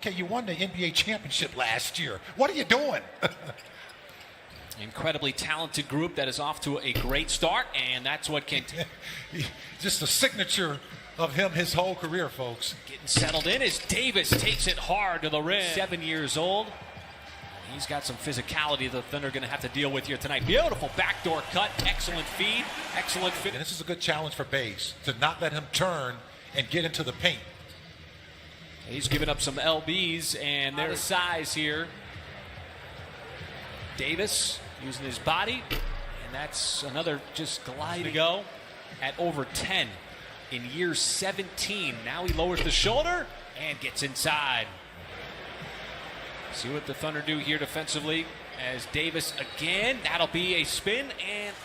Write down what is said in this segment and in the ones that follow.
Okay, you won the NBA championship last year. What are you doing? Incredibly talented group that is off to a great start, and that's what can... Just a signature of him his whole career, folks. Getting settled in as Davis takes it hard to the rim. 7 years old. He's got some physicality the Thunder are going to have to deal with here tonight. Beautiful backdoor cut, excellent feed, excellent fit. And this is a good challenge for Bays to not let him turn and get into the paint. He's giving up some LBs, and there's size here. Davis using his body, and that's another just glide to go at over 10 in year 17. Now he lowers the shoulder and gets inside. See what the Thunder do here defensively as Davis again. That'll be a spin, and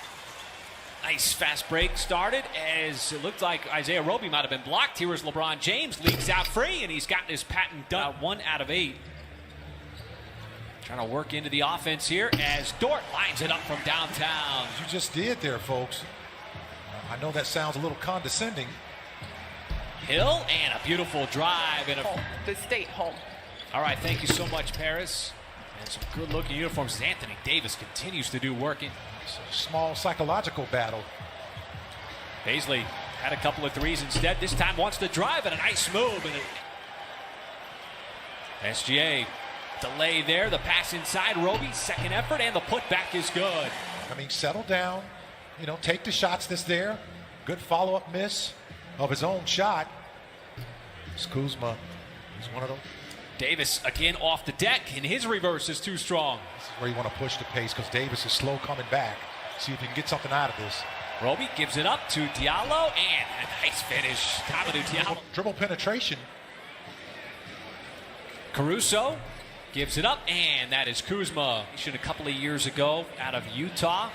nice fast break started as it looked like Isaiah Roby might have been blocked. Here is LeBron James, leaks out free, and he's got his patent done. 1 out of 8. Trying to work into the offense here as Dort lines it up from downtown. You just did there, folks. I know that sounds a little condescending. Hill, and a beautiful drive. And the state home. All right, thank you so much, Paris. And some good-looking uniforms as Anthony Davis continues to do work. It's a small psychological battle. Paisley had a couple of threes instead. This time wants to drive, and a nice move. And SGA delay there. The pass inside. Roby, second effort, and the putback is good. I mean, settle down. You know, take the shots that's there. Good follow-up miss of his own shot. It's Kuzma. He's one of them. Davis again off the deck, and his reverse is too strong. This is where you want to push the pace because Davis is slow coming back. See if you can get something out of this. Roby gives it up to Diallo, and a nice finish. Hamidou Diallo. Dribble penetration. Caruso gives it up, and that is Kuzma. A couple of years ago out of Utah.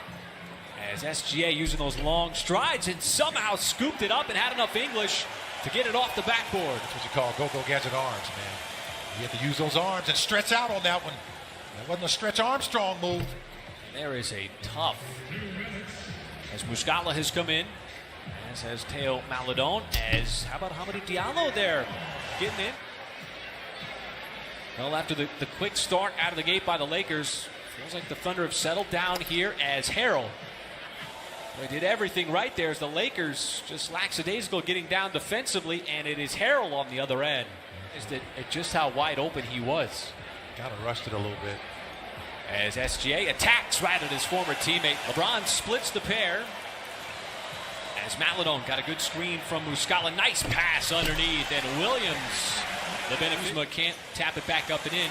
As SGA using those long strides and somehow scooped it up and had enough English to get it off the backboard. That's what you call go-go gadget arms, man. You have to use those arms and stretch out on that one. That wasn't a stretch Armstrong move. There is a tough. As Muscala has come in, as has Teo Maledon, as how about Hamidou Diallo there getting in. Well, after the quick start out of the gate by the Lakers, feels like the Thunder have settled down here as Harrell. They did everything right there as the Lakers just lackadaisical getting down defensively, and it is Harrell on the other end. Is that just how wide open he was. Kind of rushed it a little bit. As SGA attacks right at his former teammate. LeBron splits the pair. As Maledon got a good screen from Muscala. Nice pass underneath, and Williams, the benefit, can't tap it back up and in.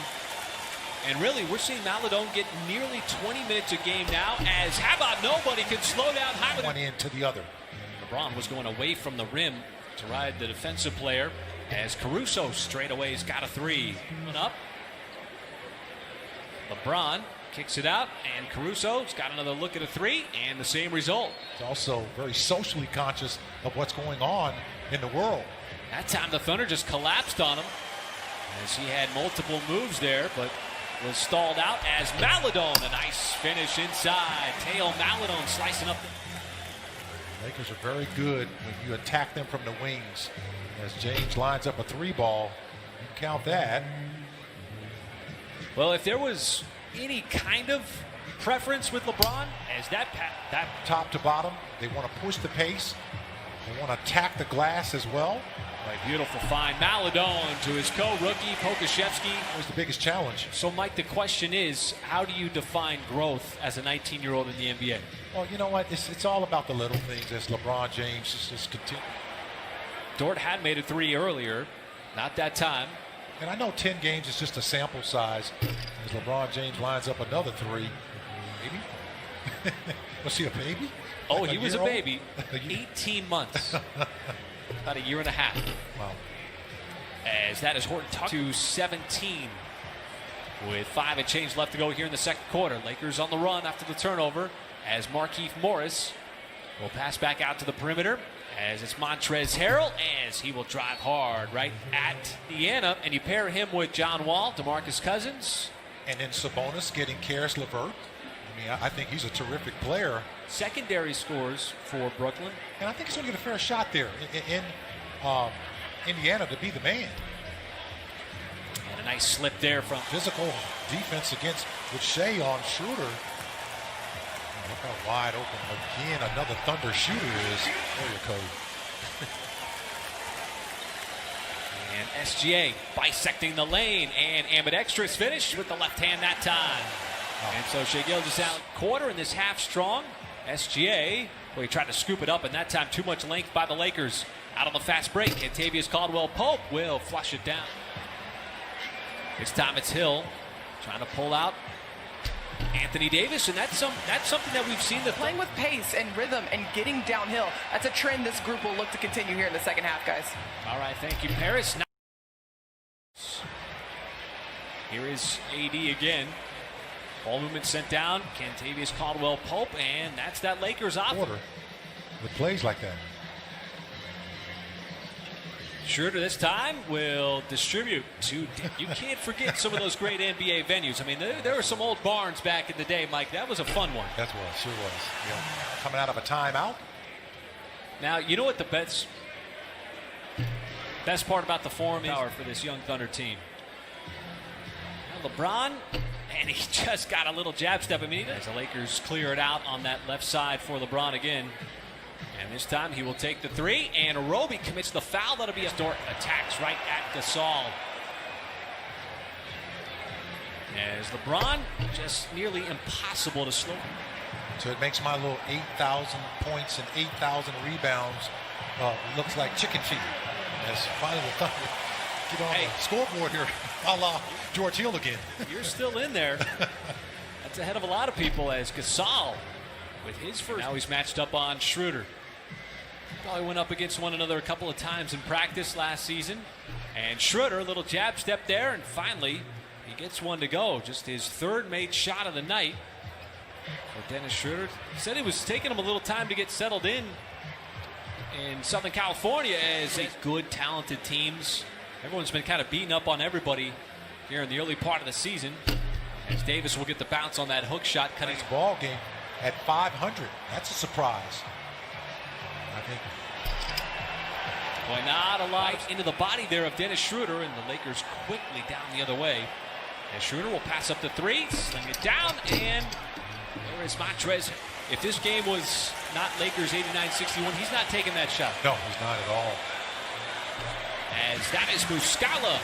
And really, we're seeing Maledon get nearly 20 minutes a game now, as how about nobody can slow down Hamidou. One end to the other. LeBron was going away from the rim to ride the defensive player, as Caruso straight away has got a three. Up. LeBron kicks it out, and Caruso's got another look at a three, and the same result. He's also very socially conscious of what's going on in the world. That time the Thunder just collapsed on him, as he had multiple moves there, but was stalled out as Maledon, a nice finish inside. Teo Maledon slicing up. The Lakers are very good when you attack them from the wings. As James lines up a three ball, you count that. Well, if there was any kind of preference with LeBron, as that top to bottom, they want to push the pace. They want to attack the glass as well. Right, beautiful find. Maledon to his co-rookie, Pokuševski. That was the biggest challenge. So, Mike, the question is, how do you define growth as a 19-year-old in the NBA? Well, you know what? It's all about the little things as LeBron James just continues. Dort had made a three earlier, not that time. And I know 10 games is just a sample size as LeBron James lines up another three. Maybe? Was he a baby? Oh, like he was a baby. 18 months. About a year and a half. Wow. As that is Horton tucked to 17 with 5 and change left to go here in the second quarter. Lakers on the run after the turnover as Markieff Morris will pass back out to the perimeter as it's Montrezl Harrell as he will drive hard right at Indiana, and you pair him with John Wall, DeMarcus Cousins. And then Sabonis getting Karis LeVert. I mean, I think he's a terrific player. Secondary scores for Brooklyn. And I think he's going to get a fair shot there in Indiana to be the man. And A nice slip there from physical defense against with Shea on Schroeder. Look how wide open again another Thunder shooter is. There you go. And SGA bisecting the lane, and ambidextrous finish with the left hand that time. And so Shai Gilgeous-Alexander quarter in this half strong. SGA, well, he tried to scoop it up, and that time too much length by the Lakers. Out on the fast break, Kentavious Caldwell-Pope will flush it down. This time it's Hill trying to pull out Anthony Davis, and that's something that we've seen. Playing with pace and rhythm and getting downhill. That's a trend this group will look to continue here in the second half, guys. All right, thank you, Paris. Here is AD again. Ball movement sent down. Kentavious Caldwell-Pope, and that's that Lakers off. With plays like that. Schroeder this time will distribute to. You can't forget some of those great NBA venues. I mean, there were some old barns back in the day, Mike. That was a fun one. That was, sure was. Yeah. Coming out of a timeout. Now, you know what the best part about the form is for this young Thunder team? Now LeBron, and he just got a little jab step. I mean, as the Lakers clear it out on that left side for LeBron again. And this time he will take the three, and Roby commits the foul. That'll be a Dort attacks right at Gasol. As LeBron, just nearly impossible to slow. So it makes my little 8,000 points and 8,000 rebounds looks like chicken feed. As finally the Thunder get on the scoreboard here, a la George Hill again. You're still in there. That's ahead of a lot of people as Gasol with his first. Now he's matched up on Schroeder. Probably went up against one another a couple of times in practice last season. And Schroeder, a little jab step there, and finally he gets one to go. Just his third made shot of the night for Dennis Schroeder. He said it was taking him a little time to get settled in Southern California as a good, talented teams. Everyone's been kind of beating up on everybody here in the early part of the season. As Davis will get the bounce on that hook shot, cutting his ball game at 500. That's a surprise. I think. Boy, not a lot into the body there of Dennis Schroeder, and the Lakers quickly down the other way. And Schroeder will pass up the three, sling it down, and there is Montrez. If this game was not Lakers 89-61, he's not taking that shot. No, he's not at all. As that is Muscala.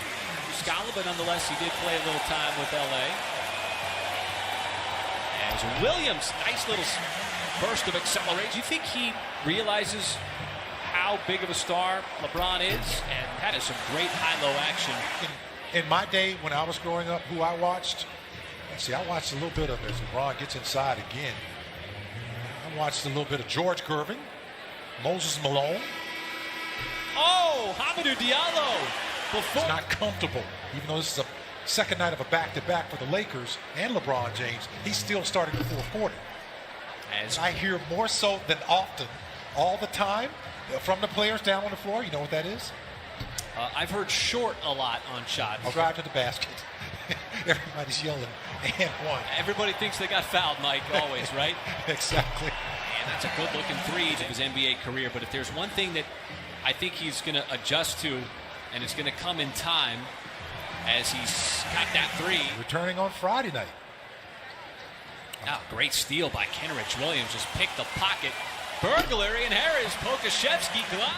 But nonetheless, he did play a little time with LA. As Williams, nice little burst of acceleration. Do you think he realizes how big of a star LeBron is? And that is some great high-low action. In my day, when I was growing up, who I watched, I watched a little bit of as LeBron gets inside again. I watched a little bit of George Gervin, Moses Malone. Oh, Hamidou Diallo. He's not comfortable, even though this is a second night of a back-to-back for the Lakers and LeBron James. He's still starting the fourth quarter. As I hear more so than often, all the time, from the players down on the floor. You know what that is? I've heard short a lot on shots. I'll drive to the basket. Everybody's yelling, and one. Everybody thinks they got fouled, Mike, always, right? Exactly. And that's a good-looking three to his NBA career. But if there's one thing that I think he's going to adjust to, and it's going to come in time, as he's got that three. Returning on Friday night. Oh, great steal by Kenrich. Williams just picked the pocket. Burglary, and Harris. Pokusevski caught.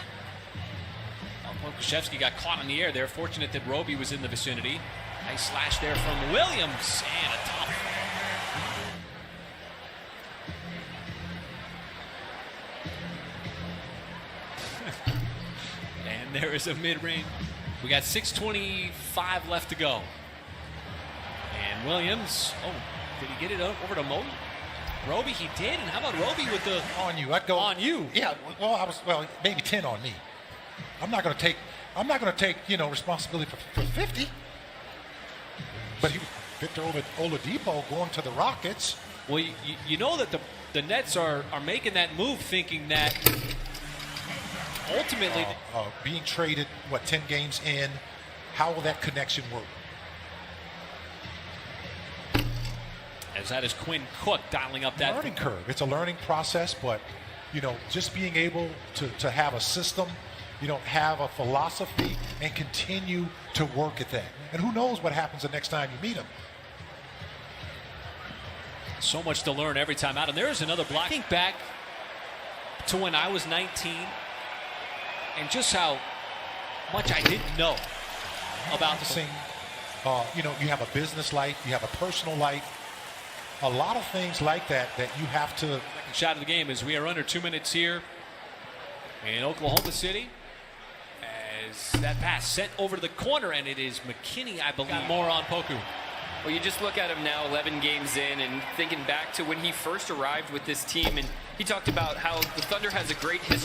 Well, Pokusevski got caught in the air there. Fortunate that Roby was in the vicinity. Nice slash there from Williams. And a top. And there is a mid-range. We got 6:25 left to go. And Williams, did he get it over to Moby? Roby, he did. And how about Roby with the on you? I'd go on you. Yeah. Well, maybe 10 on me. I'm not going to take responsibility for 50. But Victor Oladipo going to the Rockets. Well, you know that the Nets are making that move, thinking that ultimately being traded 10 games in. How will that connection work? As that is Quinn Cook dialing up that learning curve. It's a learning process, but just being able to have a system, have a philosophy and continue to work at that. And who knows what happens the next time you meet him. So much to learn every time out. And there's another block. I think back to when I was 19 and just how much I didn't know about the thing. You know, you have a business life, you have a personal life, a lot of things like that you have to. Second shot of the game as we are under 2 minutes here in Oklahoma City. As that pass sent over to the corner, and it is McKinney, I believe. Got more on Poku. Well, you just look at him now, 11 games in, and thinking back to when he first arrived with this team, and he talked about how the Thunder has a great history.